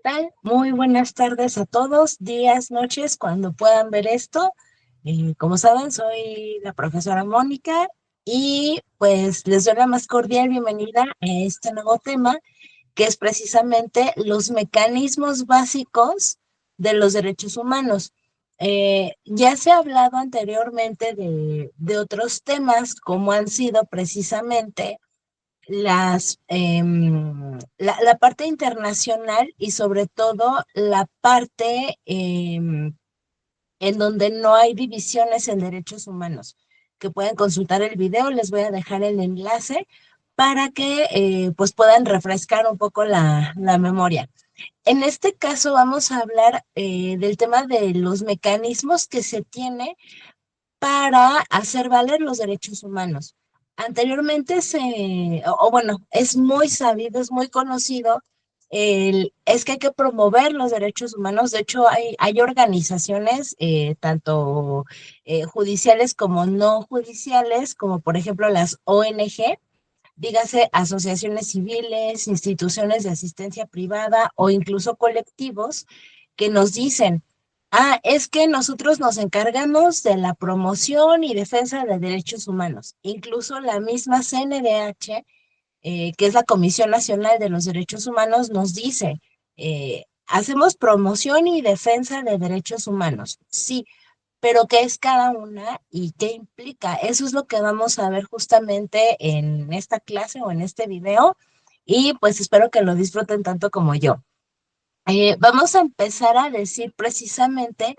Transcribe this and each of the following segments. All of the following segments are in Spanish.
tal? Muy buenas tardes a todos, días, noches, cuando puedan ver esto. Como saben, soy la profesora Mónica y pues les doy la más cordial bienvenida a este nuevo tema, que es precisamente los mecanismos básicos de los derechos humanos. Ya se ha hablado anteriormente de otros temas, como han sido precisamente la parte internacional y sobre todo la parte en donde no hay divisiones en derechos humanos, que pueden consultar el video, les voy a dejar el enlace para que pues puedan refrescar un poco la memoria. En este caso vamos a hablar del tema de los mecanismos que se tiene para hacer valer los derechos humanos. Anteriormente o bueno, es muy sabido, es muy conocido, es que hay que promover los derechos humanos. De hecho, hay organizaciones, tanto judiciales como no judiciales, como por ejemplo las ONG, dígase asociaciones civiles, instituciones de asistencia privada o incluso colectivos que nos dicen, es que nosotros nos encargamos de la promoción y defensa de derechos humanos. Incluso la misma CNDH, que es la Comisión Nacional de los Derechos Humanos, nos dice, hacemos promoción y defensa de derechos humanos. Sí, pero ¿qué es cada una y qué implica? Eso es lo que vamos a ver justamente en esta clase o en este video, y pues espero que lo disfruten tanto como yo. Vamos a empezar a decir precisamente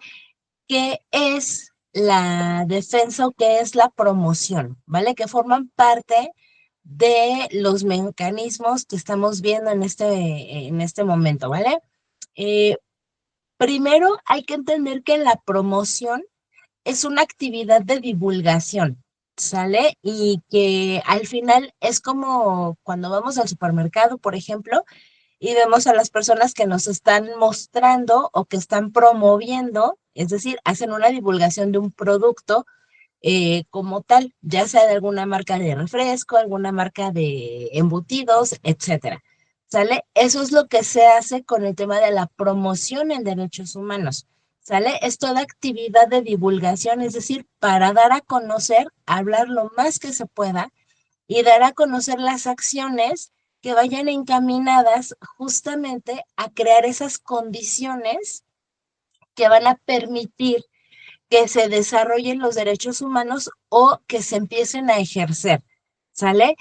qué es la defensa o qué es la promoción, ¿vale? Que forman parte de los mecanismos que estamos viendo en este momento, ¿vale? Eh, Primero hay que entender que la promoción es una actividad de divulgación, ¿sale? Y que al final es como cuando vamos al supermercado, por ejemplo, y vemos a las personas que nos están mostrando o que están promoviendo, es decir, hacen una divulgación de un producto como tal, ya sea de alguna marca de refresco, alguna marca de embutidos, etcétera. ¿Sale? Eso es lo que se hace con el tema de la promoción en derechos humanos. ¿Sale? Es toda actividad de divulgación, es decir, para dar a conocer, hablar lo más que se pueda y dar a conocer las acciones que vayan encaminadas justamente a crear esas condiciones que van a permitir que se desarrollen los derechos humanos o que se empiecen a ejercer, ¿sale?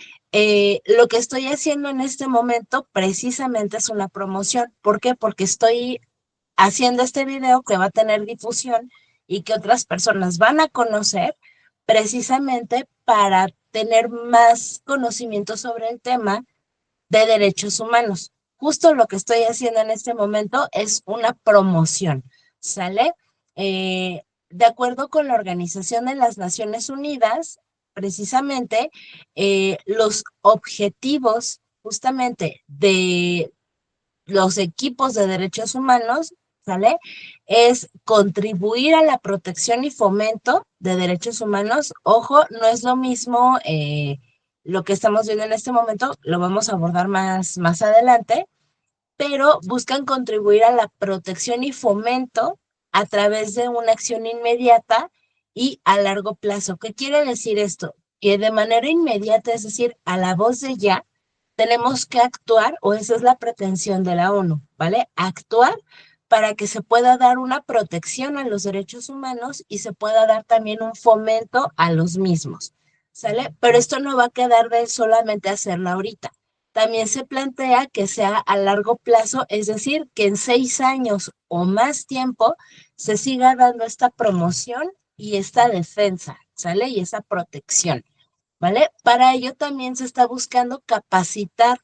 Lo que estoy haciendo en este momento precisamente es una promoción. ¿Por qué? Porque estoy haciendo este video que va a tener difusión y que otras personas van a conocer precisamente para tener más conocimiento sobre el tema de derechos humanos. Justo lo que estoy haciendo en este momento es una promoción, ¿sale? De acuerdo con la Organización de las Naciones Unidas, precisamente los objetivos justamente de los equipos de derechos humanos, ¿sale? Es contribuir a la protección y fomento de derechos humanos. Ojo, no es lo mismo lo que estamos viendo en este momento, lo vamos a abordar más adelante, pero buscan contribuir a la protección y fomento a través de una acción inmediata y a largo plazo. ¿Qué quiere decir esto? Que de manera inmediata, es decir, a la voz de ya, tenemos que actuar, o esa es la pretensión de la ONU, ¿vale? Actuar para que se pueda dar una protección a los derechos humanos y se pueda dar también un fomento a los mismos, ¿sale? Pero esto no va a quedar de solamente hacerlo ahorita. También se plantea que sea a largo plazo, es decir, que en 6 años o más tiempo se siga dando esta promoción y esta defensa, ¿sale? Y esa protección. ¿Vale? Para ello también se está buscando capacitar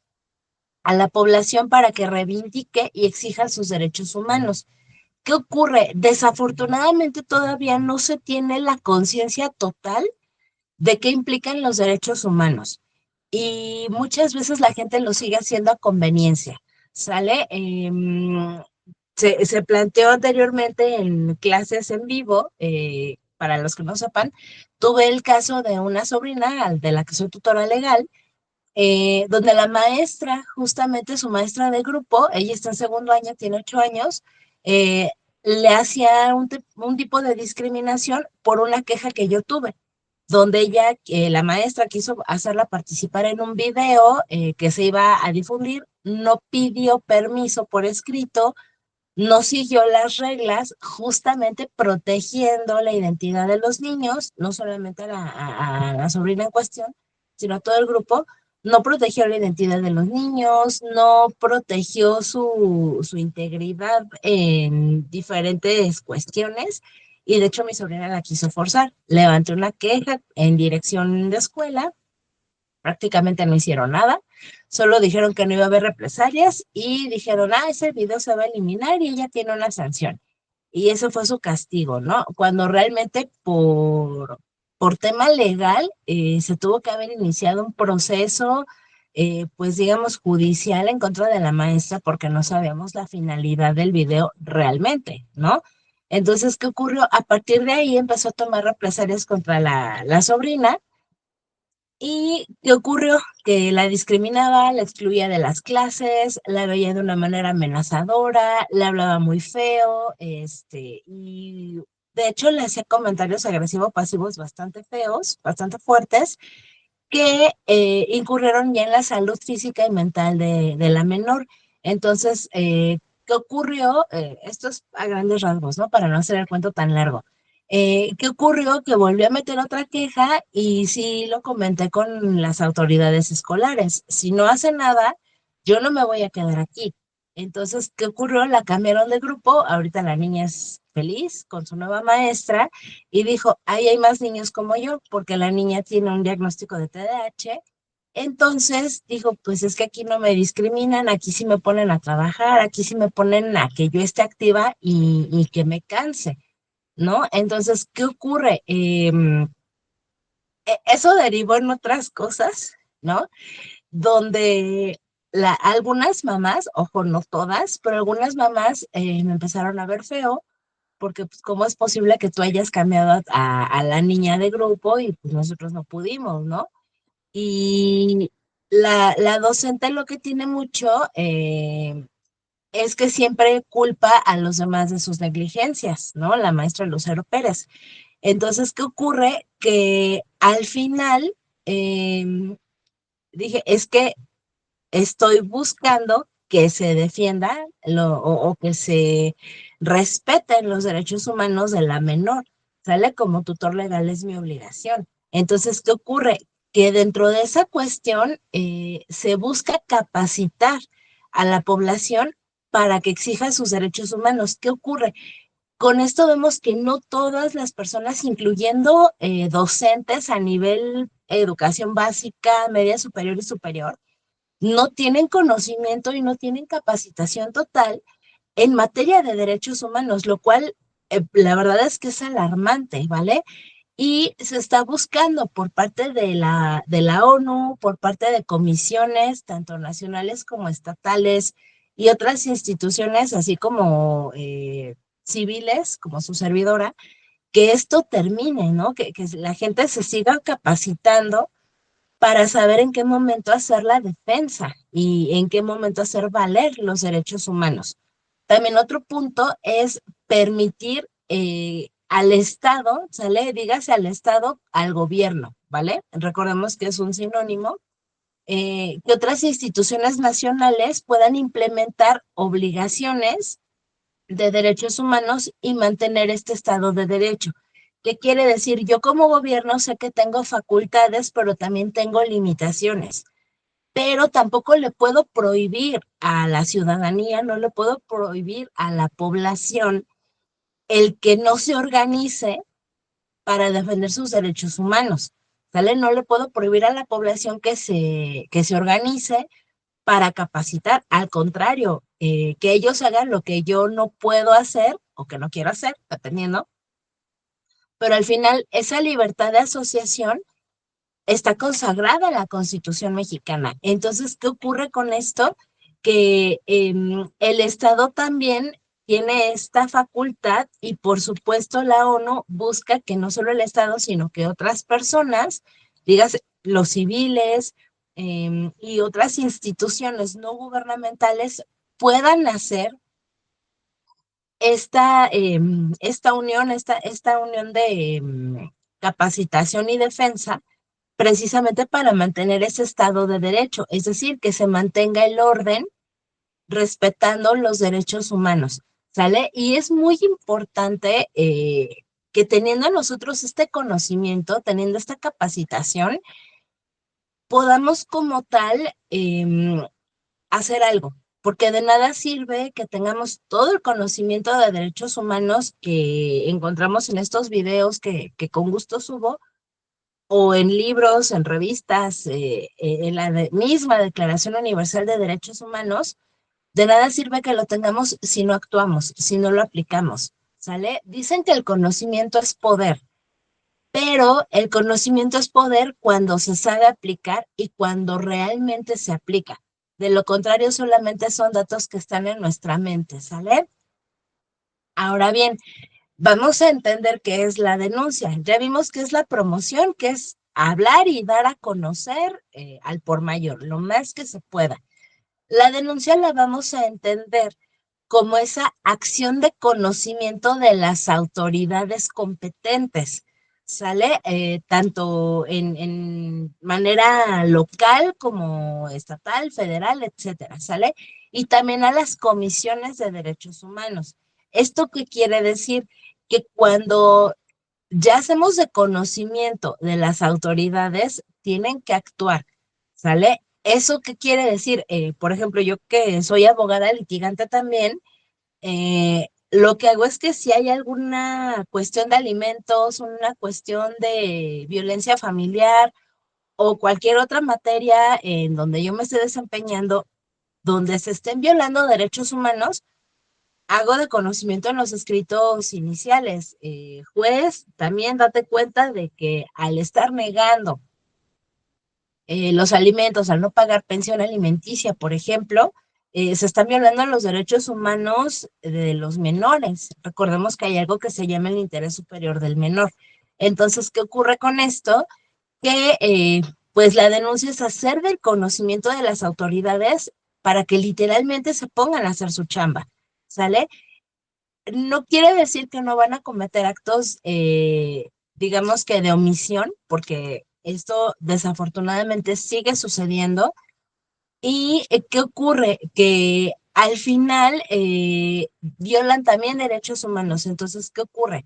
a la población para que reivindique y exija sus derechos humanos. ¿Qué ocurre? Desafortunadamente todavía no se tiene la conciencia total de qué implican los derechos humanos y muchas veces la gente lo sigue haciendo a conveniencia, ¿sale? Se planteó anteriormente en clases en vivo, para los que no sepan, tuve el caso de una sobrina de la que soy tutora legal, donde la maestra, justamente su maestra de grupo, ella está en segundo año, tiene 8 años, eh, le hacía un tipo de discriminación por una queja que yo tuve, donde ella, la maestra quiso hacerla participar en un video que se iba a difundir, no pidió permiso por escrito, no siguió las reglas, justamente protegiendo la identidad de los niños, no solamente a la sobrina en cuestión, sino a todo el grupo. No protegió la identidad de los niños, no protegió su integridad en diferentes cuestiones, y de hecho mi sobrina la quiso forzar. Levanté una queja en dirección de escuela, prácticamente no hicieron nada, solo dijeron que no iba a haber represalias y dijeron, ese video se va a eliminar y ella tiene una sanción. Y eso fue su castigo, ¿no? Cuando realmente por tema legal se tuvo que haber iniciado un proceso, pues digamos, judicial en contra de la maestra porque no sabíamos la finalidad del video realmente, ¿no? Entonces, ¿qué ocurrió? A partir de ahí empezó a tomar represalias contra la sobrina. ¿Y qué ocurrió? Que la discriminaba, la excluía de las clases, la veía de una manera amenazadora, le hablaba muy feo, y de hecho le hacía comentarios agresivo-pasivos bastante feos, bastante fuertes, que incurrieron ya en la salud física y mental de la menor. Entonces, ¿qué ocurrió? Esto es a grandes rasgos, ¿no? Para no hacer el cuento tan largo. ¿Qué ocurrió? Que volvió a meter otra queja y sí lo comenté con las autoridades escolares. Si no hace nada, yo no me voy a quedar aquí. Entonces, ¿qué ocurrió? La cambiaron de grupo. Ahorita la niña es feliz con su nueva maestra y dijo, ahí hay más niños como yo, porque la niña tiene un diagnóstico de TDAH. Entonces dijo, pues es que aquí no me discriminan, aquí sí me ponen a trabajar, aquí sí me ponen a que yo esté activa y que me canse, ¿no? Entonces, ¿qué ocurre? Eso derivó en otras cosas, ¿no? Donde algunas mamás, ojo, no todas, pero algunas mamás me empezaron a ver feo porque pues cómo es posible que tú hayas cambiado a la niña de grupo y pues nosotros no pudimos, ¿no? Y la docente lo que tiene mucho es que siempre culpa a los demás de sus negligencias, ¿no? La maestra Lucero Pérez. Entonces, ¿qué ocurre? Que al final dije, es que estoy buscando que se defienda o que se respeten los derechos humanos de la menor, ¿sale? Como tutor legal es mi obligación. Entonces, ¿qué ocurre? Que dentro de esa cuestión se busca capacitar a la población para que exija sus derechos humanos. ¿Qué ocurre? Con esto vemos que no todas las personas, incluyendo docentes a nivel educación básica, media superior y superior, no tienen conocimiento y no tienen capacitación total en materia de derechos humanos, lo cual la verdad es que es alarmante, ¿vale? Y se está buscando por parte de la ONU, por parte de comisiones, tanto nacionales como estatales y otras instituciones, así como civiles, como su servidora, que esto termine, ¿no? Que la gente se siga capacitando para saber en qué momento hacer la defensa y en qué momento hacer valer los derechos humanos. También otro punto es permitir al Estado, ¿sale? Dígase al Estado, al gobierno, ¿vale? Recordemos que es un sinónimo, que otras instituciones nacionales puedan implementar obligaciones de derechos humanos y mantener este Estado de Derecho. ¿Qué quiere decir? Yo como gobierno sé que tengo facultades, pero también tengo limitaciones, pero tampoco le puedo prohibir a la ciudadanía, no le puedo prohibir a la población el que no se organice para defender sus derechos humanos. ¿Sale? No le puedo prohibir a la población que se organice para capacitar. Al contrario, que ellos hagan lo que yo no puedo hacer o que no quiero hacer, dependiendo. Pero al final, esa libertad de asociación está consagrada en la Constitución mexicana. Entonces, ¿qué ocurre con esto? Que el Estado también tiene esta facultad y por supuesto la ONU busca que no solo el Estado, sino que otras personas, digas los civiles y otras instituciones no gubernamentales puedan hacer esta unión de capacitación y defensa precisamente para mantener ese estado de derecho, es decir, que se mantenga el orden respetando los derechos humanos, ¿sale? Y es muy importante que teniendo nosotros este conocimiento, teniendo esta capacitación, podamos como tal hacer algo, porque de nada sirve que tengamos todo el conocimiento de derechos humanos que encontramos en estos videos que con gusto subo, o en libros, en revistas, en la misma Declaración Universal de Derechos Humanos. De nada sirve que lo tengamos si no actuamos, si no lo aplicamos, ¿sale? Dicen que el conocimiento es poder, pero el conocimiento es poder cuando se sabe aplicar y cuando realmente se aplica. De lo contrario, solamente son datos que están en nuestra mente, ¿sale? Ahora bien, vamos a entender qué es la denuncia. Ya vimos que es la promoción, que es hablar y dar a conocer al por mayor, lo más que se pueda. La denuncia la vamos a entender como esa acción de conocimiento de las autoridades competentes, ¿sale? Tanto en manera local como estatal, federal, etcétera, ¿sale? Y también a las comisiones de derechos humanos. ¿Esto qué quiere decir? Que cuando ya hacemos de conocimiento de las autoridades, tienen que actuar, ¿sale? ¿Eso qué quiere decir? Por ejemplo, yo que soy abogada litigante también, lo que hago es que si hay alguna cuestión de alimentos, una cuestión de violencia familiar o cualquier otra materia en donde yo me esté desempeñando, donde se estén violando derechos humanos, hago de conocimiento en los escritos iniciales. Juez, también date cuenta de que al estar negando los alimentos, al no pagar pensión alimenticia, por ejemplo, se están violando los derechos humanos de los menores. Recordemos que hay algo que se llama el interés superior del menor. Entonces, ¿qué ocurre con esto? Que pues la denuncia es hacer del conocimiento de las autoridades para que literalmente se pongan a hacer su chamba, ¿sale? No quiere decir que no van a cometer actos, digamos que de omisión, porque esto desafortunadamente sigue sucediendo. ¿Y qué ocurre? Que al final violan también derechos humanos. Entonces, ¿qué ocurre?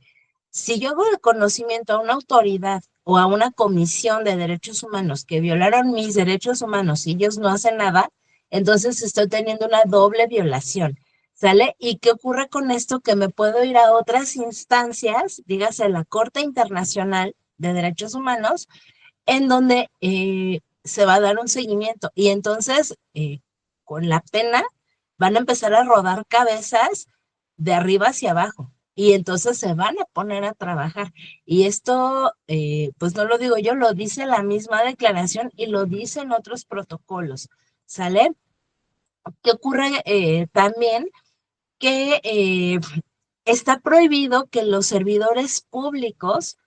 Si yo hago de conocimiento a una autoridad o a una comisión de derechos humanos que violaron mis derechos humanos y ellos no hacen nada, entonces estoy teniendo una doble violación, ¿sale? ¿Y qué ocurre con esto? Que me puedo ir a otras instancias, dígase la Corte Internacional de Derechos Humanos, en donde se va a dar un seguimiento y entonces con la pena van a empezar a rodar cabezas de arriba hacia abajo y entonces se van a poner a trabajar. Y esto, pues no lo digo yo, lo dice la misma declaración y lo dicen otros protocolos, ¿sale? ¿Qué ocurre también? Que está prohibido que los servidores públicos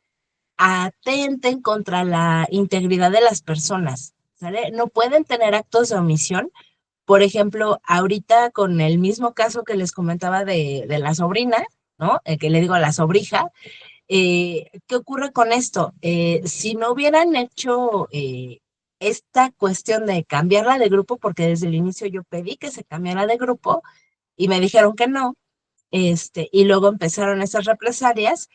atenten contra la integridad de las personas, ¿sale? No pueden tener actos de omisión. Por ejemplo, ahorita con el mismo caso que les comentaba de la sobrina, ¿no? Que le digo a la sobrija, ¿qué ocurre con esto? Si no hubieran hecho esta cuestión de cambiarla de grupo, porque desde el inicio yo pedí que se cambiara de grupo y me dijeron que no, y luego empezaron esas represalias.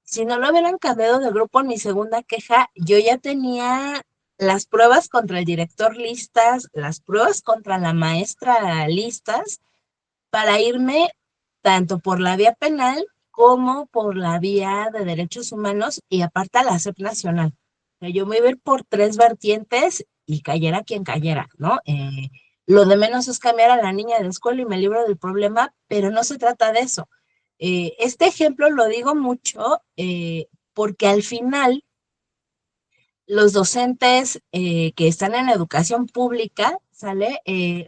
Si no lo hubieran cambiado de grupo en mi segunda queja, yo ya tenía las pruebas contra el director listas, las pruebas contra la maestra listas, para irme tanto por la vía penal como por la vía de derechos humanos y aparte a la SEP nacional. O sea, yo me iba a ir por tres vertientes y cayera quien cayera, ¿no? Lo de menos es cambiar a la niña de escuela y me libro del problema, pero no se trata de eso. Este ejemplo lo digo mucho porque al final los docentes que están en educación pública, ¿sale?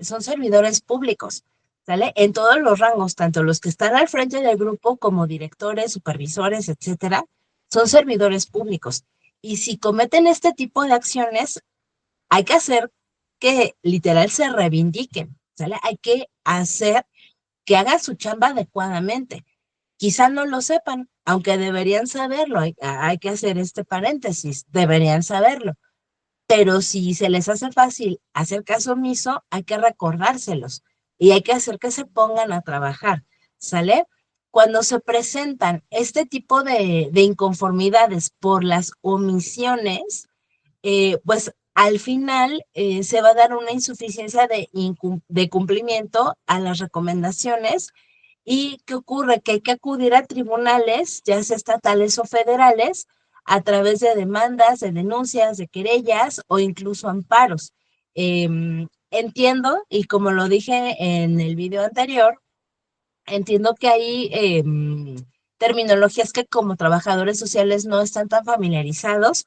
Son servidores públicos, ¿sale? En todos los rangos, tanto los que están al frente del grupo como directores, supervisores, etcétera, son servidores públicos. Y si cometen este tipo de acciones, hay que hacer que literal se reivindiquen, ¿sale? Hay que hacer que haga su chamba adecuadamente. Quizá no lo sepan, aunque deberían saberlo, hay que hacer este paréntesis, deberían saberlo. Pero si se les hace fácil hacer caso omiso, hay que recordárselos y hay que hacer que se pongan a trabajar, ¿sale? Cuando se presentan este tipo de inconformidades por las omisiones, pues al final se va a dar una insuficiencia de cumplimiento a las recomendaciones. ¿Y qué ocurre? Que hay que acudir a tribunales, ya sea estatales o federales, a través de demandas, de denuncias, de querellas o incluso amparos. Entiendo, y como lo dije en el video anterior, entiendo que hay terminologías que como trabajadores sociales no están tan familiarizados,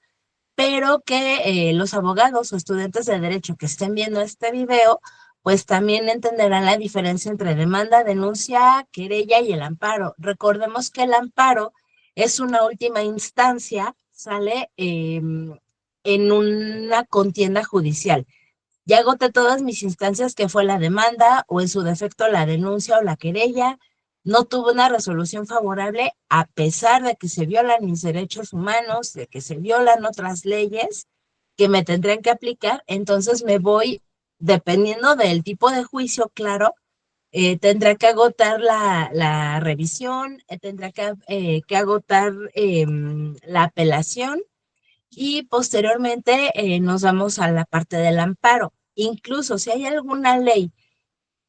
pero que los abogados o estudiantes de derecho que estén viendo este video, pues también entenderán la diferencia entre demanda, denuncia, querella y el amparo. Recordemos que el amparo es una última instancia, sale en una contienda judicial. Ya agoté todas mis instancias, que fue la demanda o en su defecto la denuncia o la querella. No tuve una resolución favorable a pesar de que se violan mis derechos humanos, de que se violan otras leyes que me tendrían que aplicar. Entonces me voy, dependiendo del tipo de juicio, claro, tendrá que agotar la revisión, tendrá que agotar la apelación y posteriormente nos vamos a la parte del amparo. Incluso si hay alguna ley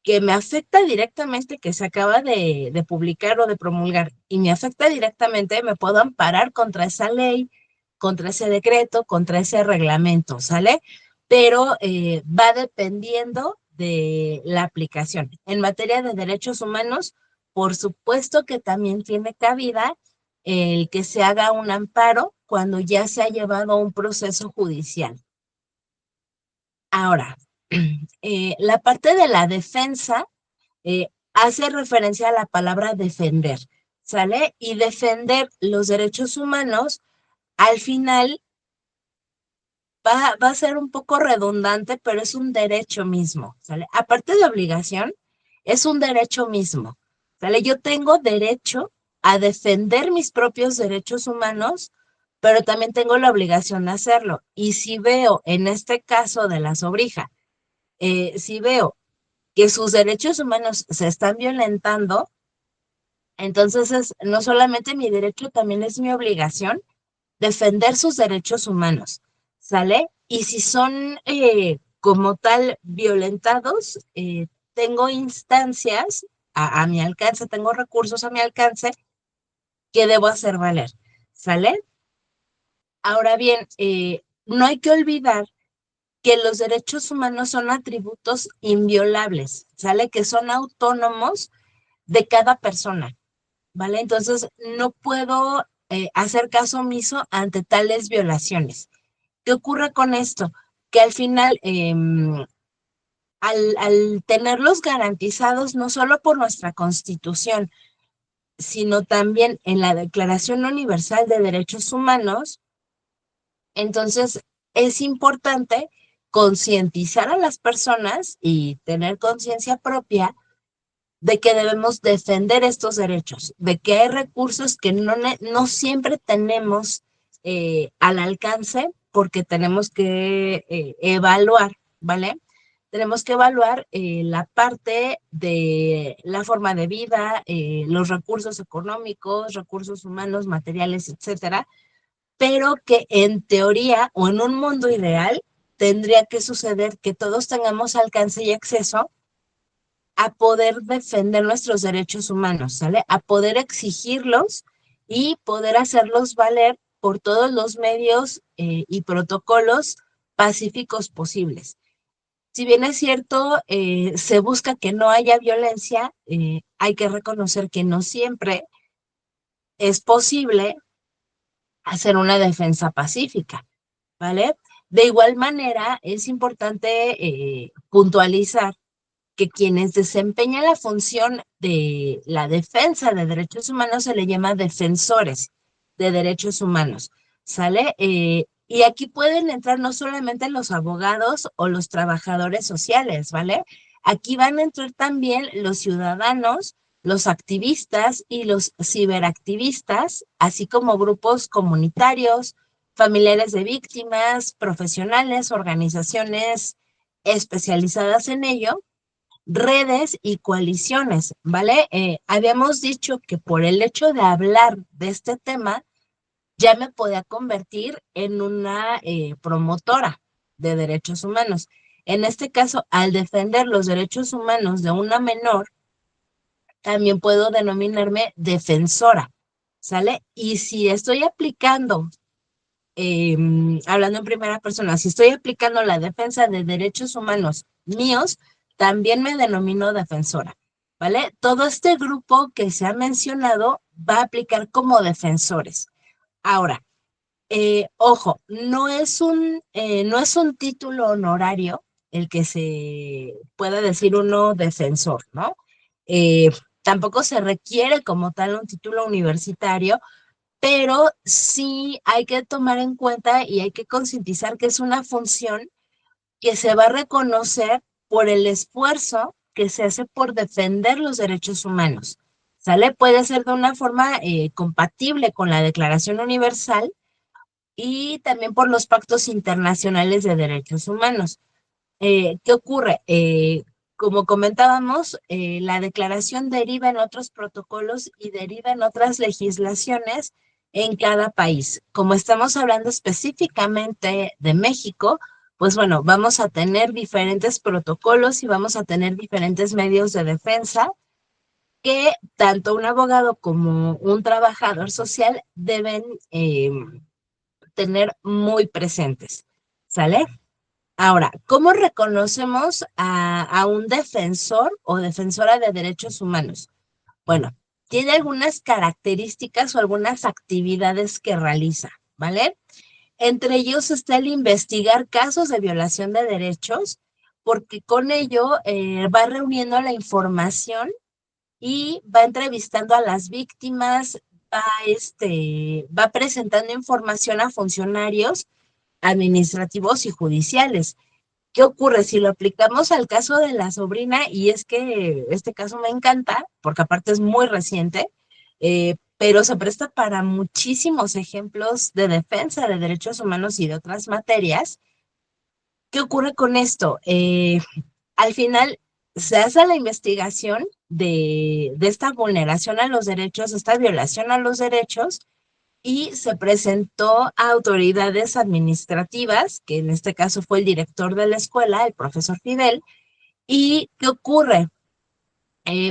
que me afecta directamente, que se acaba de publicar o de promulgar y me afecta directamente, me puedo amparar contra esa ley, contra ese decreto, contra ese reglamento, ¿sale? Pero va dependiendo de la aplicación. En materia de derechos humanos, por supuesto que también tiene cabida el que se haga un amparo cuando ya se ha llevado un proceso judicial. Ahora, la parte de la defensa hace referencia a la palabra defender, ¿sale? Y defender los derechos humanos, al final va a ser un poco redundante, pero es un derecho mismo, ¿sale? Aparte de obligación, es un derecho mismo, ¿sale? Yo tengo derecho a defender mis propios derechos humanos, pero también tengo la obligación de hacerlo. Y si veo, en este caso de la sobrija, si veo que sus derechos humanos se están violentando, entonces no solamente mi derecho, también es mi obligación defender sus derechos humanos, ¿sale? Y si son como tal violentados, tengo instancias a mi alcance, tengo recursos a mi alcance que debo hacer valer, ¿sale? Ahora bien, no hay que olvidar que los derechos humanos son atributos inviolables, ¿sale? Que son autónomos de cada persona, ¿vale? Entonces, no puedo hacer caso omiso ante tales violaciones. ¿Qué ocurre con esto? Que al final, al tenerlos garantizados no solo por nuestra Constitución, sino también en la Declaración Universal de Derechos Humanos, entonces es importante concientizar a las personas y tener conciencia propia de que debemos defender estos derechos, de que hay recursos que no siempre tenemos al alcance porque tenemos que evaluar, ¿vale? Tenemos que evaluar la parte de la forma de vida, los recursos económicos, recursos humanos, materiales, etcétera, pero que en teoría o en un mundo ideal tendría que suceder que todos tengamos alcance y acceso a poder defender nuestros derechos humanos, ¿sale? A poder exigirlos y poder hacerlos valer por todos los medios y protocolos pacíficos posibles. Si bien es cierto, se busca que no haya violencia, hay que reconocer que no siempre es posible hacer una defensa pacífica, ¿vale? De igual manera, es importante puntualizar que quienes desempeñan la función de la defensa de derechos humanos se le llama defensores de derechos humanos, ¿sale? Y aquí pueden entrar no solamente los abogados o los trabajadores sociales, ¿vale? Aquí van a entrar también los ciudadanos, los activistas y los ciberactivistas, así como grupos comunitarios, familiares de víctimas, profesionales, organizaciones especializadas en ello, redes y coaliciones, ¿vale? Habíamos dicho que por el hecho de hablar de este tema, ya me podía convertir en una promotora de derechos humanos. En este caso, al defender los derechos humanos de una menor, también puedo denominarme defensora, ¿sale? Y si estoy aplicando, hablando en primera persona, si estoy aplicando la defensa de derechos humanos míos, también me denomino defensora, ¿vale? Todo este grupo que se ha mencionado va a aplicar como defensores. Ahora, ojo, no es un título honorario el que se pueda decir uno defensor, ¿no? Eh, Tampoco se requiere como tal un título universitario, pero sí hay que tomar en cuenta y hay que concientizar que es una función que se va a reconocer por el esfuerzo que se hace por defender los derechos humanos. ¿Sale? Puede ser de una forma compatible con la Declaración Universal y también por los pactos internacionales de derechos humanos. ¿Qué ocurre? Como comentábamos, la declaración deriva en otros protocolos y deriva en otras legislaciones en cada país. Como estamos hablando específicamente de México, pues bueno, vamos a tener diferentes protocolos y vamos a tener diferentes medios de defensa que tanto un abogado como un trabajador social deben tener muy presentes, ¿sale? Ahora, ¿cómo reconocemos a un defensor o defensora de derechos humanos? Bueno, tiene algunas características o algunas actividades que realiza, ¿vale? Entre ellos está el investigar casos de violación de derechos, porque con ello va reuniendo la información y va entrevistando a las víctimas, va presentando información a funcionarios administrativos y judiciales. ¿Qué ocurre si lo aplicamos al caso de la sobrina? Y es que este caso me encanta, porque aparte es muy reciente, pero se presta para muchísimos ejemplos de defensa de derechos humanos y de otras materias. ¿Qué ocurre con esto? Al final se hace la investigación de esta vulneración a los derechos, esta violación a los derechos, y se presentó a autoridades administrativas, que en este caso fue el director de la escuela, el profesor Fidel. ¿Y qué ocurre?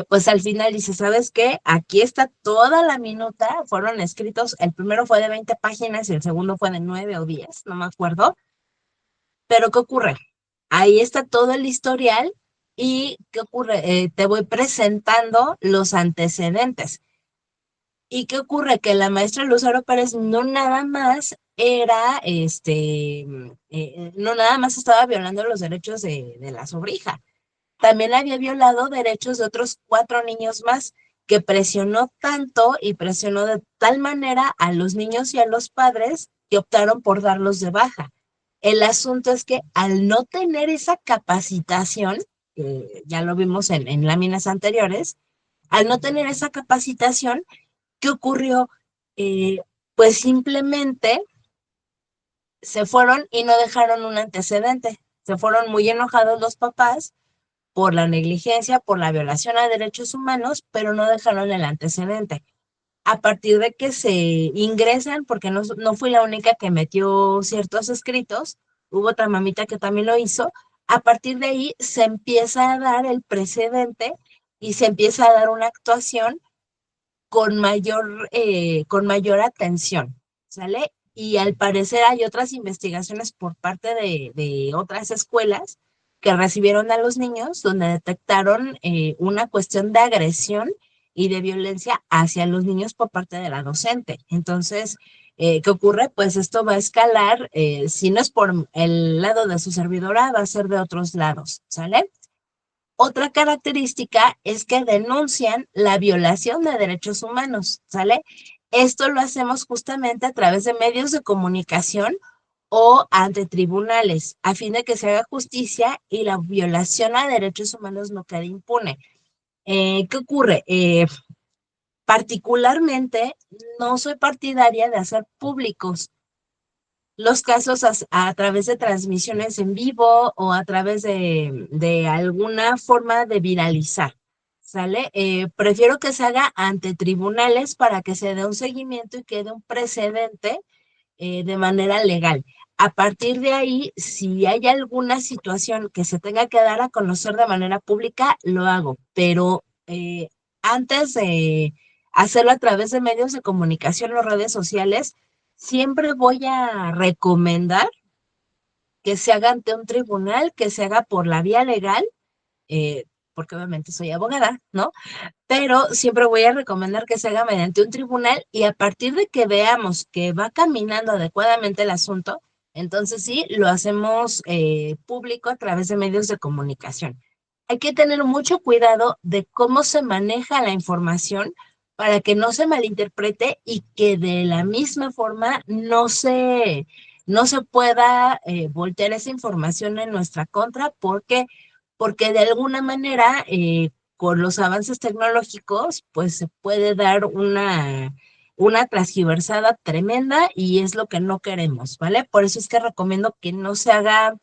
Pues al final dice, ¿sabes qué? Aquí está toda la minuta, fueron escritos, el primero fue de 20 páginas y el segundo fue de 9 o 10, no me acuerdo, pero ¿qué ocurre? Ahí está todo el historial y ¿qué ocurre? Te voy presentando los antecedentes. ¿Y qué ocurre? Que la maestra Lucero Pérez no nada más era, no nada más estaba violando los derechos de la sobrina, también había violado derechos de otros 4 niños más, que presionó tanto y presionó de tal manera a los niños y a los padres que optaron por darlos de baja. El asunto es que al no tener esa capacitación, ya lo vimos en láminas anteriores, al no tener esa capacitación, ¿qué ocurrió? Eh, pues simplemente se fueron y no dejaron un antecedente. Se fueron muy enojados los papás por la negligencia, por la violación a derechos humanos, pero no dejaron el antecedente. A partir de que se ingresan, porque no fui la única que metió ciertos escritos, hubo otra mamita que también lo hizo, a partir de ahí se empieza a dar el precedente y se empieza a dar una actuación con mayor atención, ¿sale? Y al parecer hay otras investigaciones por parte de otras escuelas que recibieron a los niños donde detectaron una cuestión de agresión y de violencia hacia los niños por parte de la docente. Entonces, ¿qué ocurre? Pues esto va a escalar, si no es por el lado de su servidora, va a ser de otros lados, ¿sale? Otra característica es que denuncian la violación de derechos humanos, ¿sale? Esto lo hacemos justamente a través de medios de comunicación o ante tribunales, a fin de que se haga justicia y la violación a derechos humanos no quede impune. ¿Qué ocurre? Particularmente, no soy partidaria de hacer públicos los casos a través de transmisiones en vivo o a través de alguna forma de viralizar, ¿sale? Prefiero que se haga ante tribunales para que se dé un seguimiento y quede un precedente de manera legal. A partir de ahí, si hay alguna situación que se tenga que dar a conocer de manera pública, lo hago, pero antes de hacerlo a través de medios de comunicación o redes sociales, siempre voy a recomendar que se haga ante un tribunal, que se haga por la vía legal, eh, porque obviamente soy abogada, ¿no? Pero siempre voy a recomendar que se haga mediante un tribunal y a partir de que veamos que va caminando adecuadamente el asunto, entonces sí, lo hacemos público a través de medios de comunicación. Hay que tener mucho cuidado de cómo se maneja la información para que no se malinterprete y que de la misma forma no se pueda voltear esa información en nuestra contra porque de alguna manera con los avances tecnológicos, pues se puede dar una transgiversada tremenda y es lo que no queremos, ¿vale? Por eso es que recomiendo que no se haga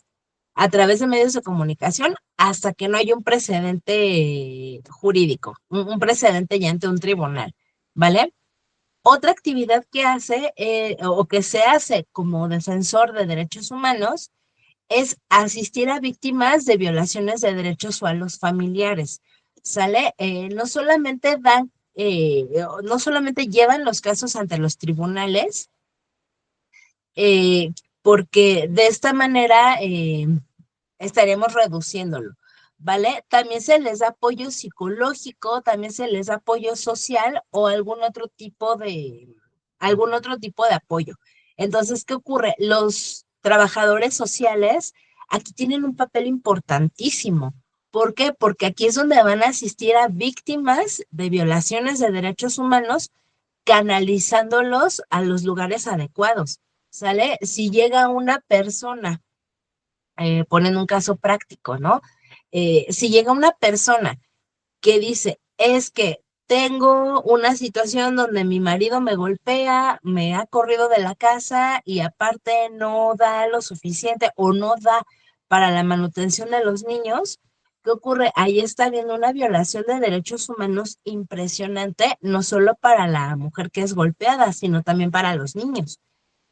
a través de medios de comunicación hasta que no haya un precedente jurídico, un precedente ya ante un tribunal, ¿vale? Otra actividad que hace o que se hace como defensor de derechos humanos es asistir a víctimas de violaciones de derechos o a los familiares, ¿sale? No solamente llevan los casos ante los tribunales, eh, porque de esta manera estaríamos reduciéndolo, ¿vale? También se les da apoyo psicológico, también se les da apoyo social o algún otro tipo de apoyo. Entonces, ¿qué ocurre? Los trabajadores sociales aquí tienen un papel importantísimo. ¿Por qué? Porque aquí es donde van a asistir a víctimas de violaciones de derechos humanos, canalizándolos a los lugares adecuados. ¿Sale? Si llega una persona ponen un caso práctico, ¿no? Si llega una persona que dice, es que tengo una situación donde mi marido me golpea, me ha corrido de la casa y aparte no da lo suficiente o no da para la manutención de los niños, ¿qué ocurre? Ahí está habiendo una violación de derechos humanos impresionante, no solo para la mujer que es golpeada, sino también para los niños.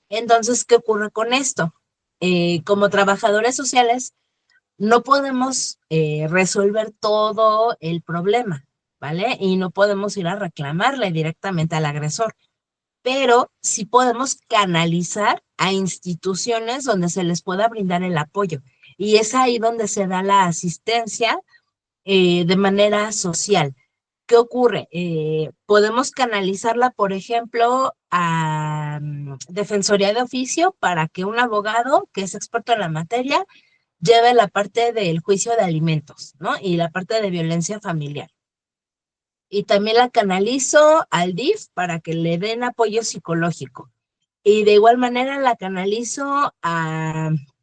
Entonces, ¿qué ocurre con esto? Como trabajadores sociales, no podemos resolver todo el problema, ¿vale? Y no podemos ir a reclamarle directamente al agresor, pero sí podemos canalizar a instituciones donde se les pueda brindar el apoyo. Y es ahí donde se da la asistencia de manera social. ¿Qué ocurre? Podemos canalizarla, por ejemplo, a Defensoría de Oficio para que un abogado que es experto en la materia lleve la parte del juicio de alimentos, ¿no? Y la parte de violencia familiar. Y también la canalizo al DIF para que le den apoyo psicológico. Y de igual manera la canalizo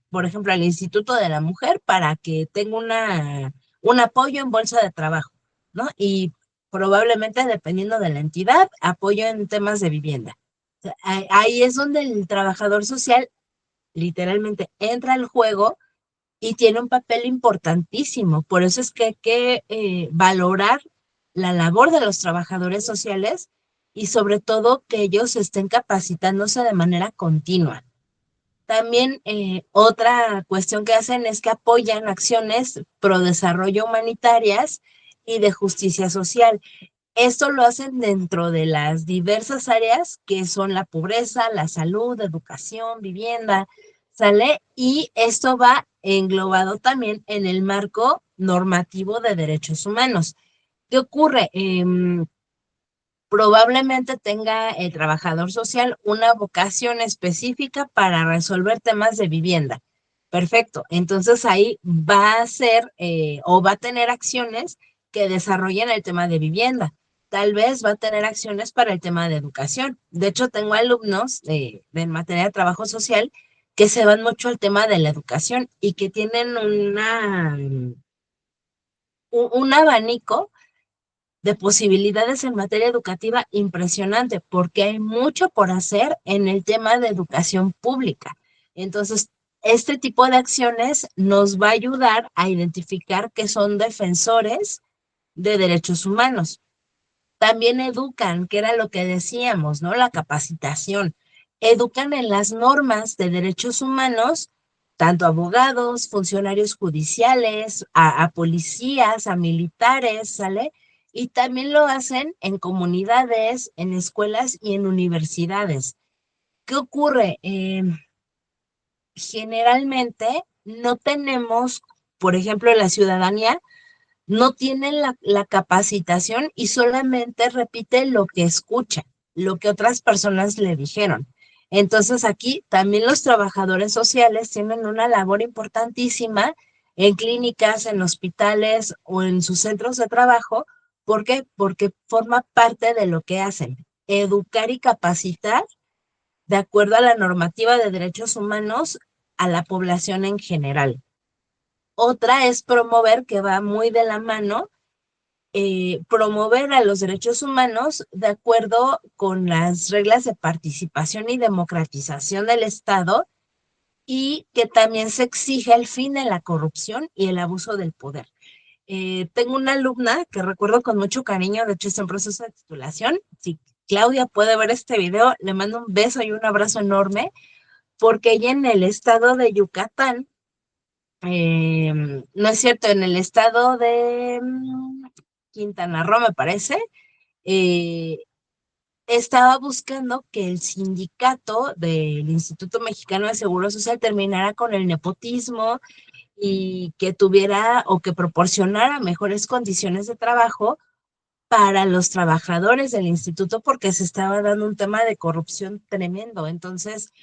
por ejemplo, al Instituto de la Mujer para que tenga un apoyo en bolsa de trabajo, ¿no? Y probablemente, dependiendo de la entidad, apoyo en temas de vivienda. O sea, ahí es donde el trabajador social literalmente entra al juego y tiene un papel importantísimo. Por eso es que hay que valorar la labor de los trabajadores sociales y sobre todo que ellos estén capacitándose de manera continua. También otra cuestión que hacen es que apoyan acciones pro desarrollo humanitarias y de justicia social. Esto lo hacen dentro de las diversas áreas que son la pobreza, la salud, educación, vivienda, ¿sale? Y esto va englobado también en el marco normativo de derechos humanos. ¿Qué ocurre? Probablemente tenga el trabajador social una vocación específica para resolver temas de vivienda. Perfecto. Entonces ahí va a ser o va a tener acciones que desarrollen el tema de vivienda. Tal vez va a tener acciones para el tema de educación. De hecho, tengo alumnos en materia de trabajo social que se van mucho al tema de la educación y que tienen un abanico de posibilidades en materia educativa impresionante, porque hay mucho por hacer en el tema de educación pública. Entonces, este tipo de acciones nos va a ayudar a identificar que son defensores de derechos humanos. También educan, que era lo que decíamos, ¿no? La capacitación. Educan en las normas de derechos humanos, tanto a abogados, funcionarios judiciales, a policías, a militares, ¿sale? Y también lo hacen en comunidades, en escuelas y en universidades. ¿Qué ocurre? Generalmente no tenemos, por ejemplo, la ciudadanía no tienen la capacitación y solamente repite lo que escucha, lo que otras personas le dijeron. Entonces aquí también los trabajadores sociales tienen una labor importantísima en clínicas, en hospitales o en sus centros de trabajo. ¿Por qué? Porque forma parte de lo que hacen, educar y capacitar de acuerdo a la normativa de derechos humanos a la población en general. Otra es promover, que va muy de la mano, promover a los derechos humanos de acuerdo con las reglas de participación y democratización del Estado y que también se exige el fin de la corrupción y el abuso del poder. Tengo una alumna que recuerdo con mucho cariño, de hecho está en proceso de titulación. Si Claudia puede ver este video, le mando un beso y un abrazo enorme, porque ella en el estado de Yucatán, no es cierto, en el estado de Quintana Roo, me parece, eh, estaba buscando que el sindicato del Instituto Mexicano de Seguro Social terminara con el nepotismo y que tuviera o que proporcionara mejores condiciones de trabajo para los trabajadores del instituto porque se estaba dando un tema de corrupción tremendo. Entonces,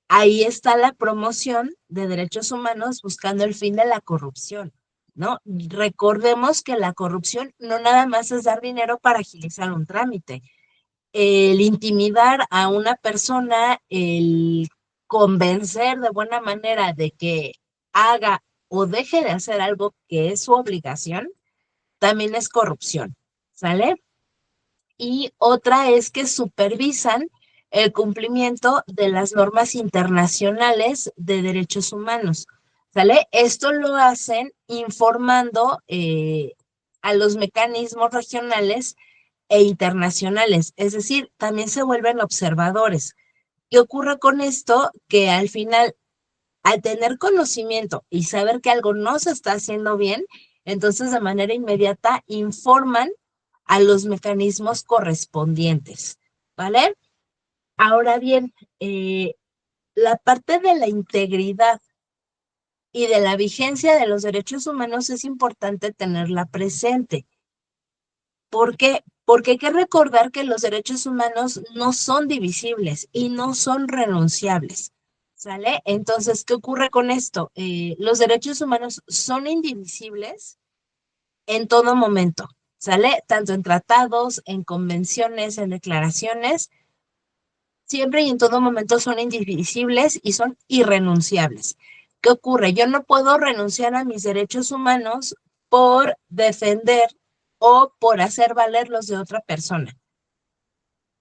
ahí está la promoción de derechos humanos buscando el fin de la corrupción, ¿no? Recordemos que la corrupción no nada más es dar dinero para agilizar un trámite. El intimidar a una persona, el convencer de buena manera de que haga o deje de hacer algo que es su obligación, también es corrupción, ¿sale? Y otra es que supervisan el cumplimiento de las normas internacionales de derechos humanos, ¿sale? Esto lo hacen informando a los mecanismos regionales e internacionales, es decir, también se vuelven observadores. ¿Qué ocurre con esto? Que al final, al tener conocimiento y saber que algo no se está haciendo bien, entonces de manera inmediata informan a los mecanismos correspondientes, ¿vale? Ahora bien, la parte de la integridad y de la vigencia de los derechos humanos es importante tenerla presente. ¿Por qué? Porque hay que recordar que los derechos humanos no son divisibles y no son renunciables, ¿sale? Entonces, ¿qué ocurre con esto? Los derechos humanos son indivisibles en todo momento, ¿sale? Tanto en tratados, en convenciones, en declaraciones, siempre y en todo momento son indivisibles y son irrenunciables. ¿Qué ocurre? Yo no puedo renunciar a mis derechos humanos por defender o por hacer valer los de otra persona.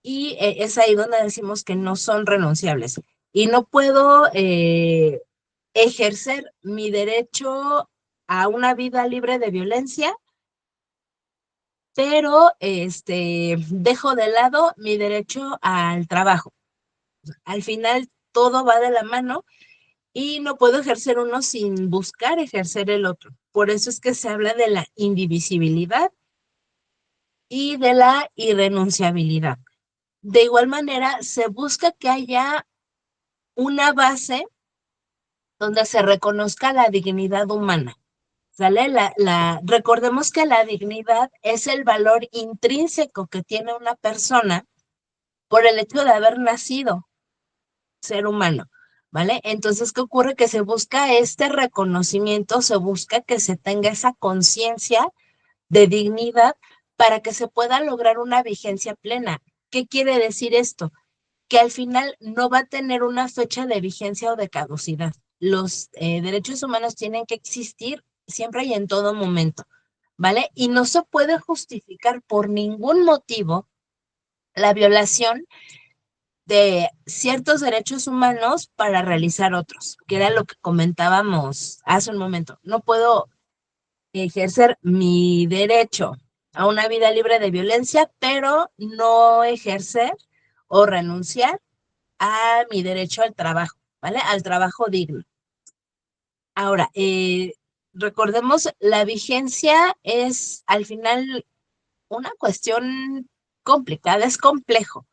Y es ahí donde decimos que no son renunciables. Y no puedo ejercer mi derecho a una vida libre de violencia, pero dejo de lado mi derecho al trabajo. Al final todo va de la mano y no puedo ejercer uno sin buscar ejercer el otro. Por eso es que se habla de la indivisibilidad y de la irrenunciabilidad. De igual manera, se busca que haya una base donde se reconozca la dignidad humana. ¿Sale? Recordemos que la dignidad es el valor intrínseco que tiene una persona por el hecho de haber nacido ser humano, ¿vale? Entonces, ¿qué ocurre? Que se busca este reconocimiento, se busca que se tenga esa conciencia de dignidad para que se pueda lograr una vigencia plena. ¿Qué quiere decir esto? que al final no va a tener una fecha de vigencia o de caducidad. Los derechos humanos tienen que existir siempre y en todo momento, ¿vale? Y no se puede justificar por ningún motivo la violación de ciertos derechos humanos para realizar otros, que era lo que comentábamos hace un momento. No puedo ejercer mi derecho a una vida libre de violencia, pero no ejercer o renunciar a mi derecho al trabajo, ¿vale? Al trabajo digno. Ahora, recordemos, la vigencia es al final una cuestión complicada, es complejo,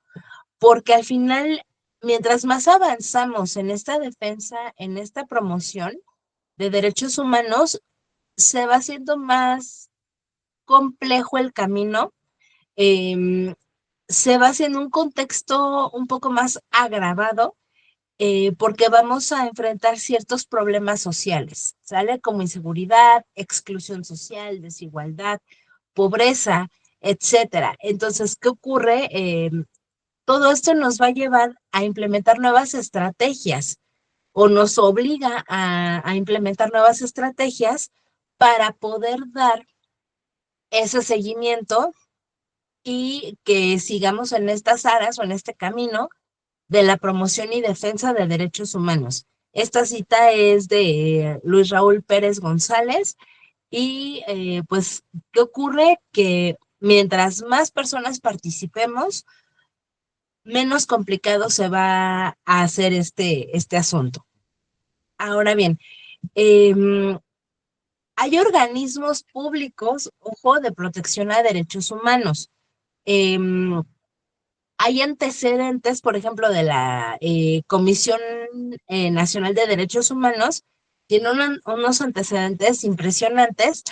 porque al final, mientras más avanzamos en esta defensa, en esta promoción de derechos humanos, se va haciendo más complejo el camino, eh, se va haciendo un contexto un poco más agravado, porque vamos a enfrentar ciertos problemas sociales, ¿sale? Como inseguridad, exclusión social, desigualdad, pobreza, etcétera. Entonces, ¿qué ocurre? Todo esto nos va a llevar a implementar nuevas estrategias o nos obliga a implementar nuevas estrategias para poder dar ese seguimiento y que sigamos en estas aras o en este camino de la promoción y defensa de derechos humanos. Esta cita es de Luis Raúl Pérez González y pues, ¿qué ocurre? Que mientras más personas participemos, menos complicado se va a hacer este asunto. Ahora bien, eh, hay organismos públicos, ojo, de protección a derechos humanos. Eh, Hay antecedentes, por ejemplo, de la Comisión Nacional de Derechos Humanos, tiene unos antecedentes impresionantes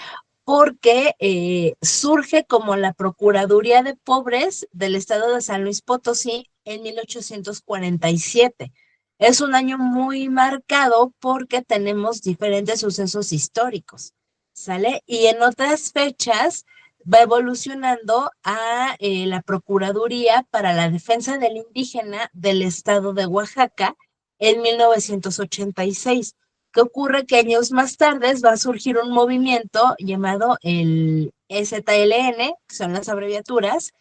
porque surge como la Procuraduría de Pobres del Estado de San Luis Potosí en 1847. Es un año muy marcado porque tenemos diferentes sucesos históricos, ¿sale? Y en otras fechas va evolucionando a la Procuraduría para la Defensa del Indígena del Estado de Oaxaca en 1986. ¿Qué ocurre? Que años más tarde va a surgir un movimiento llamado el EZLN, que son las abreviaturas,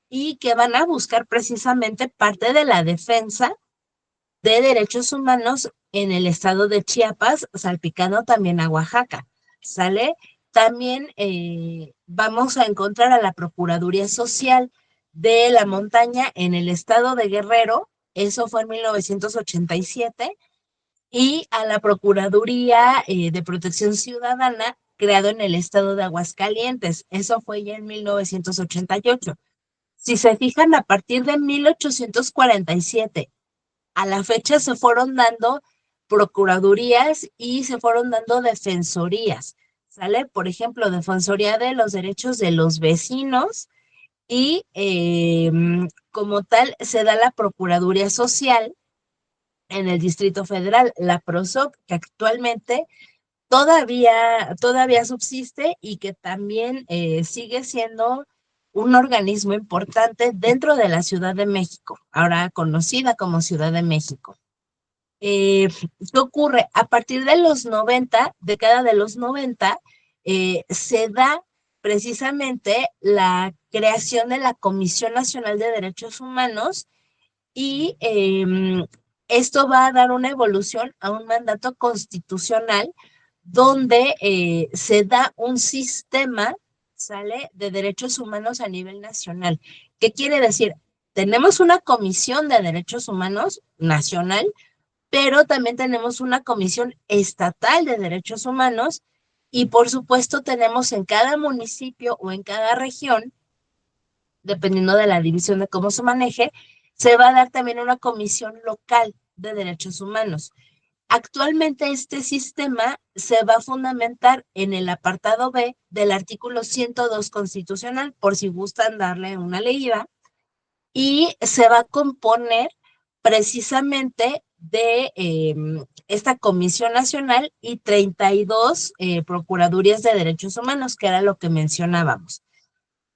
y que van a buscar precisamente parte de la defensa de derechos humanos en el estado de Chiapas, salpicando también a Oaxaca, ¿sale? También vamos a encontrar a la Procuraduría Social de la Montaña en el estado de Guerrero, eso fue en 1987, y a la Procuraduría de Protección Ciudadana, creado en el estado de Aguascalientes, eso fue ya en 1988. Si se fijan, a partir de 1847 a la fecha se fueron dando procuradurías y se fueron dando defensorías, ¿sale? Por ejemplo, Defensoría de los Derechos de los Vecinos y como tal se da la Procuraduría Social en el Distrito Federal, la PROSOC, que actualmente todavía subsiste y que también sigue siendo un organismo importante dentro de la Ciudad de México, ahora conocida como Ciudad de México. ¿Qué ocurre? A partir de los 90, década de los 90, se da precisamente la creación de la Comisión Nacional de Derechos Humanos y esto va a dar una evolución a un mandato constitucional donde se da un sistema, ¿sale?, de derechos humanos a nivel nacional. ¿Qué quiere decir? Tenemos una comisión de derechos humanos nacional, pero también tenemos una comisión estatal de derechos humanos y por supuesto tenemos en cada municipio o en cada región, dependiendo de la división de cómo se maneje, se va a dar también una comisión local de derechos humanos. Actualmente este sistema se va a fundamentar en el apartado B del artículo 102 constitucional, por si gustan darle una leída, y se va a componer precisamente de esta Comisión Nacional y 32 Procuradurías de Derechos Humanos, que era lo que mencionábamos.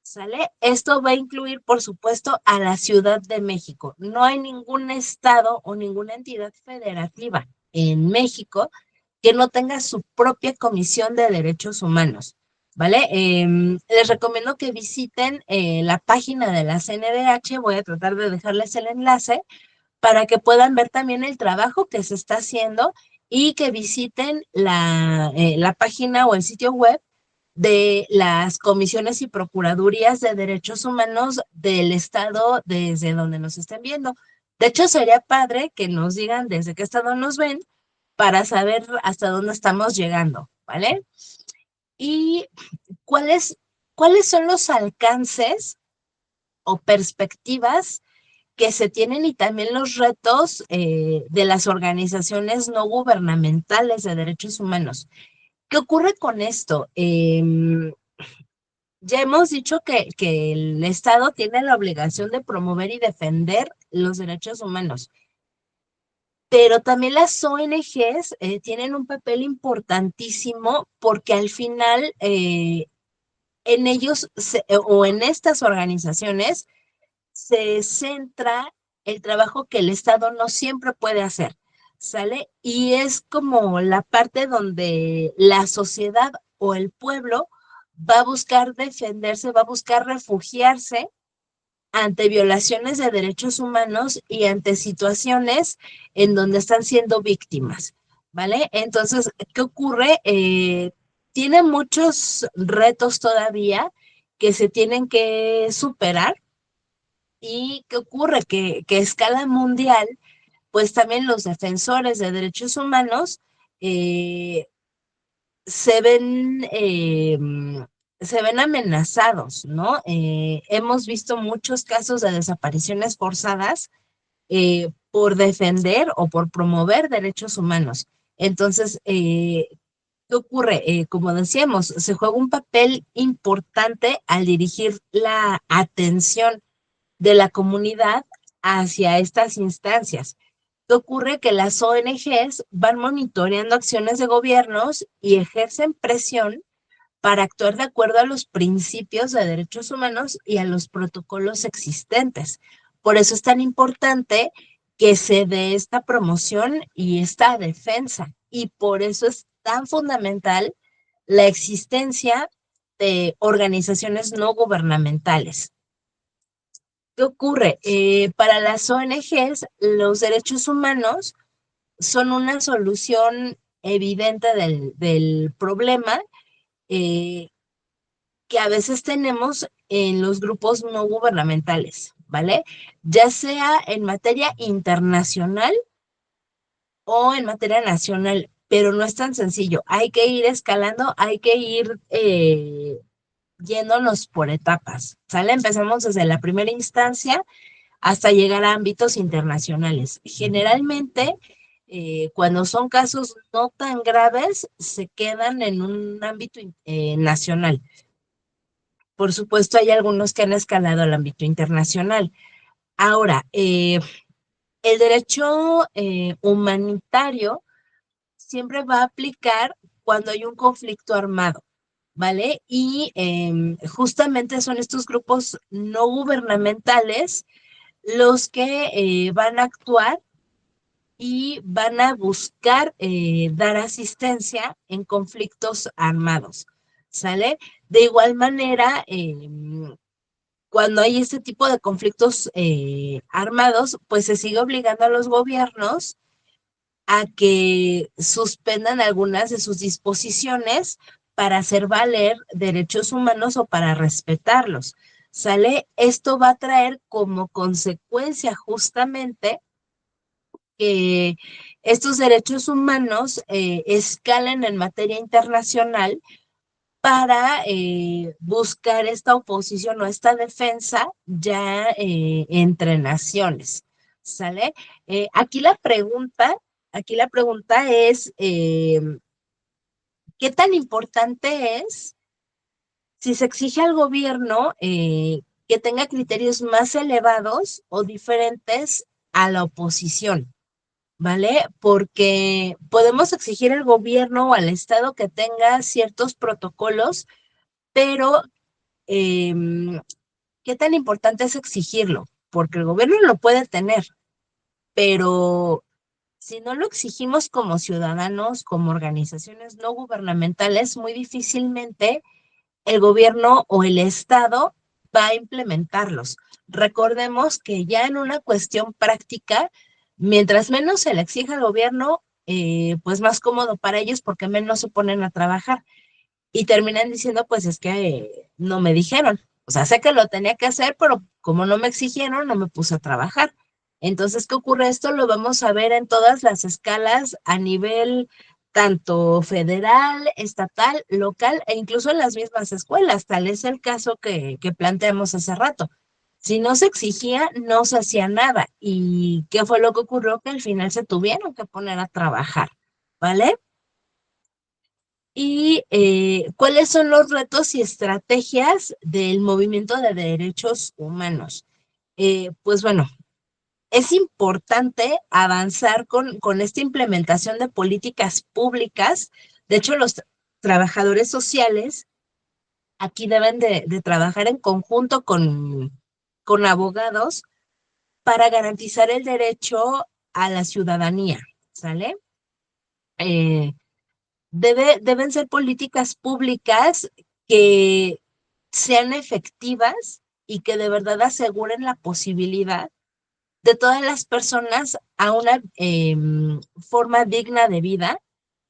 ¿Sale? Esto va a incluir, por supuesto, a la Ciudad de México. No hay ningún estado o ninguna entidad federativa en México que no tenga su propia Comisión de Derechos Humanos, ¿vale? Les recomiendo que visiten la página de la CNDH, voy a tratar de dejarles el enlace para que puedan ver también el trabajo que se está haciendo y que visiten la página o el sitio web de las comisiones y procuradurías de derechos humanos del estado desde donde nos estén viendo. De hecho, sería padre que nos digan desde qué estado nos ven para saber hasta dónde estamos llegando, ¿vale? Y cuáles, cuáles son los alcances o perspectivas que se tienen y también los retos de las organizaciones no gubernamentales de derechos humanos. ¿Qué ocurre con esto? Ya hemos dicho que el Estado tiene la obligación de promover y defender los derechos humanos, pero también las ONGs tienen un papel importantísimo porque al final en ellos o en estas organizaciones se centra el trabajo que el Estado no siempre puede hacer, ¿sale? Y es como la parte donde la sociedad o el pueblo va a buscar defenderse, va a buscar refugiarse ante violaciones de derechos humanos y ante situaciones en donde están siendo víctimas, ¿vale? Entonces, ¿qué ocurre? Tiene muchos retos todavía que se tienen que superar. ¿Y qué ocurre? Que a escala mundial, pues también los defensores de derechos humanos eh, se ven, eh, se ven amenazados, ¿no? Hemos visto muchos casos de desapariciones forzadas por defender o por promover derechos humanos. Entonces, ¿qué ocurre? Como decíamos, se juega un papel importante al dirigir la atención de la comunidad hacia estas instancias. ¿Qué ocurre? Que las ONGs van monitoreando acciones de gobiernos y ejercen presión para actuar de acuerdo a los principios de derechos humanos y a los protocolos existentes. Por eso es tan importante que se dé esta promoción y esta defensa. Y por eso es tan fundamental la existencia de organizaciones no gubernamentales. ¿Qué ocurre? Para las ONGs, los derechos humanos son una solución evidente del problema eh, que a veces tenemos en los grupos no gubernamentales, ¿vale? Ya sea en materia internacional o en materia nacional, pero no es tan sencillo. Hay que ir escalando, hay que ir yéndonos por etapas, ¿sale? Empezamos desde la primera instancia hasta llegar a ámbitos internacionales. Generalmente, cuando son casos no tan graves, se quedan en un ámbito nacional. Por supuesto, hay algunos que han escalado al ámbito internacional. Ahora, el derecho humanitario siempre va a aplicar cuando hay un conflicto armado, ¿vale? Y justamente son estos grupos no gubernamentales los que van a actuar y van a buscar dar asistencia en conflictos armados, ¿sale? De igual manera, cuando hay este tipo de conflictos armados, pues se sigue obligando a los gobiernos a que suspendan algunas de sus disposiciones para hacer valer derechos humanos o para respetarlos. ¿Sale? Esto va a traer como consecuencia justamente que estos derechos humanos escalen en materia internacional para buscar esta oposición o esta defensa ya entre naciones, ¿sale? Aquí la pregunta es, ¿qué tan importante es si se exige al gobierno que tenga criterios más elevados o diferentes a la oposición? ¿Vale? Porque podemos exigir al gobierno o al Estado que tenga ciertos protocolos, pero ¿qué tan importante es exigirlo? Porque el gobierno lo puede tener, pero si no lo exigimos como ciudadanos, como organizaciones no gubernamentales, muy difícilmente el gobierno o el Estado va a implementarlos. Recordemos que ya en una cuestión práctica, mientras menos se le exija al gobierno, pues más cómodo para ellos porque menos se ponen a trabajar y terminan diciendo, pues es que no me dijeron. O sea, sé que lo tenía que hacer, pero como no me exigieron, no me puse a trabajar. Entonces, ¿qué ocurre? Esto lo vamos a ver en todas las escalas a nivel tanto federal, estatal, local e incluso en las mismas escuelas. Tal es el caso que planteamos hace rato. Si no se exigía, no se hacía nada. ¿Y qué fue lo que ocurrió? Que al final se tuvieron que poner a trabajar, ¿vale? Y cuáles son los retos y estrategias del movimiento de derechos humanos. Pues bueno, es importante avanzar con esta implementación de políticas públicas. De hecho, los trabajadores sociales aquí deben de trabajar en conjunto con abogados para garantizar el derecho a la ciudadanía, ¿sale? Eh, deben ser políticas públicas que sean efectivas y que de verdad aseguren la posibilidad de todas las personas a una forma digna de vida,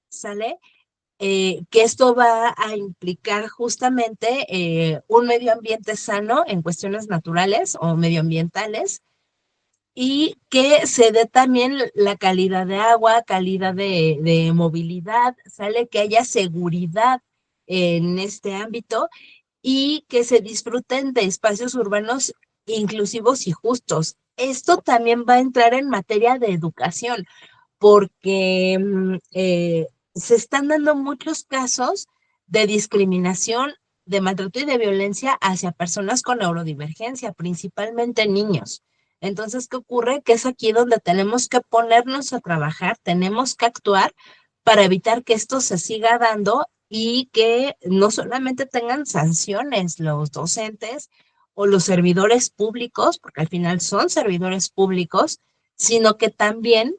¿sale? Que esto va a implicar justamente un medio ambiente sano en cuestiones naturales o medioambientales y que se dé también la calidad de agua, calidad de movilidad, sale que haya seguridad en este ámbito y que se disfruten de espacios urbanos inclusivos y justos. Esto también va a entrar en materia de educación, porque se están dando muchos casos de discriminación, de maltrato y de violencia hacia personas con neurodivergencia, principalmente niños. Entonces, ¿qué ocurre? Que es aquí donde tenemos que ponernos a trabajar, tenemos que actuar para evitar que esto se siga dando y que no solamente tengan sanciones los docentes o los servidores públicos, porque al final son servidores públicos, sino que también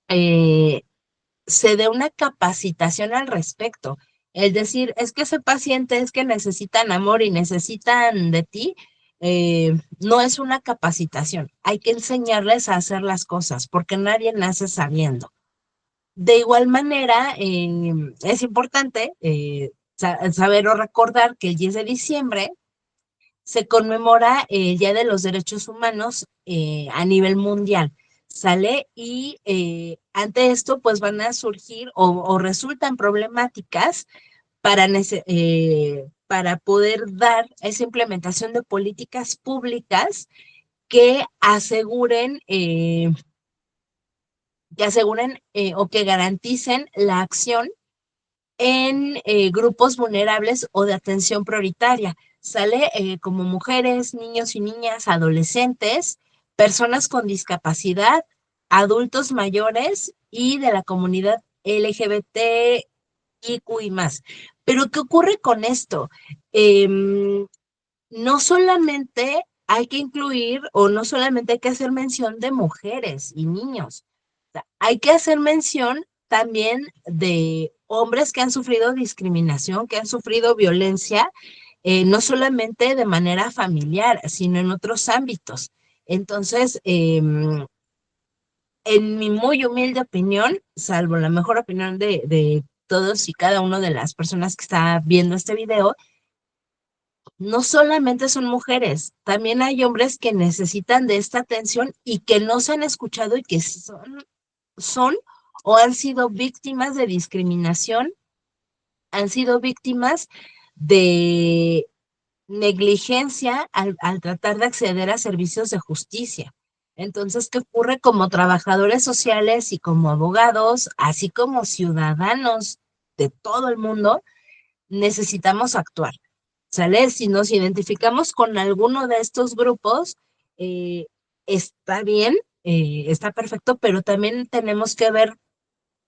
eh, se dé una capacitación al respecto. El decir, es que ese paciente es que necesitan amor y necesitan de ti, no es una capacitación. Hay que enseñarles a hacer las cosas porque nadie nace sabiendo. De igual manera, es importante saber o recordar que el 10 de diciembre se conmemora el Día de los Derechos Humanos a nivel mundial, ¿sale? Y ante esto, pues van a surgir o resultan problemáticas para poder dar esa implementación de políticas públicas que aseguren o que garanticen la acción en grupos vulnerables o de atención prioritaria. Sale como mujeres, niños y niñas, adolescentes, personas con discapacidad, adultos mayores y de la comunidad LGBTIQ y más. Pero ¿qué ocurre con esto? No solamente hay que incluir o no solamente hay que hacer mención de mujeres y niños, hay que hacer mención también de hombres que han sufrido discriminación, que han sufrido violencia, no solamente de manera familiar, sino en otros ámbitos. Entonces, en mi muy humilde opinión, salvo la mejor opinión de todos y cada una de las personas que está viendo este video, no solamente son mujeres, también hay hombres que necesitan de esta atención y que no se han escuchado y que son o han sido víctimas de discriminación, han sido víctimas de negligencia al tratar de acceder a servicios de justicia. Entonces, ¿qué ocurre como trabajadores sociales y como abogados, así como ciudadanos de todo el mundo? Necesitamos actuar, ¿sale? Si nos identificamos con alguno de estos grupos, eh, está bien, está perfecto, pero también tenemos que ver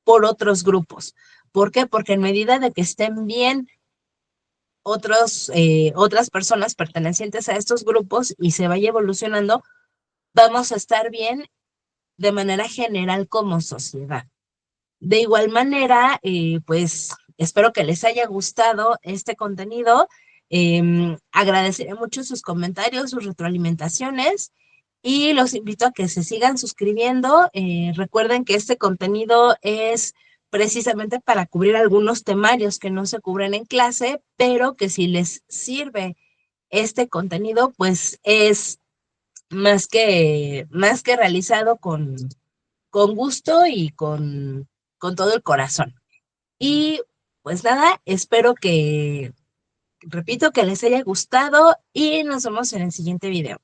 por otros grupos. ¿Por qué? Porque en medida de que estén bien otras personas pertenecientes a estos grupos y se vaya evolucionando, vamos a estar bien de manera general como sociedad. De igual manera, pues espero que les haya gustado este contenido. Agradeceré mucho sus comentarios, sus retroalimentaciones y los invito a que se sigan suscribiendo. Recuerden que este contenido es precisamente para cubrir algunos temarios que no se cubren en clase, pero que si les sirve este contenido, pues es más que realizado con gusto y con todo el corazón. Y pues nada, espero que, repito, que les haya gustado y nos vemos en el siguiente video.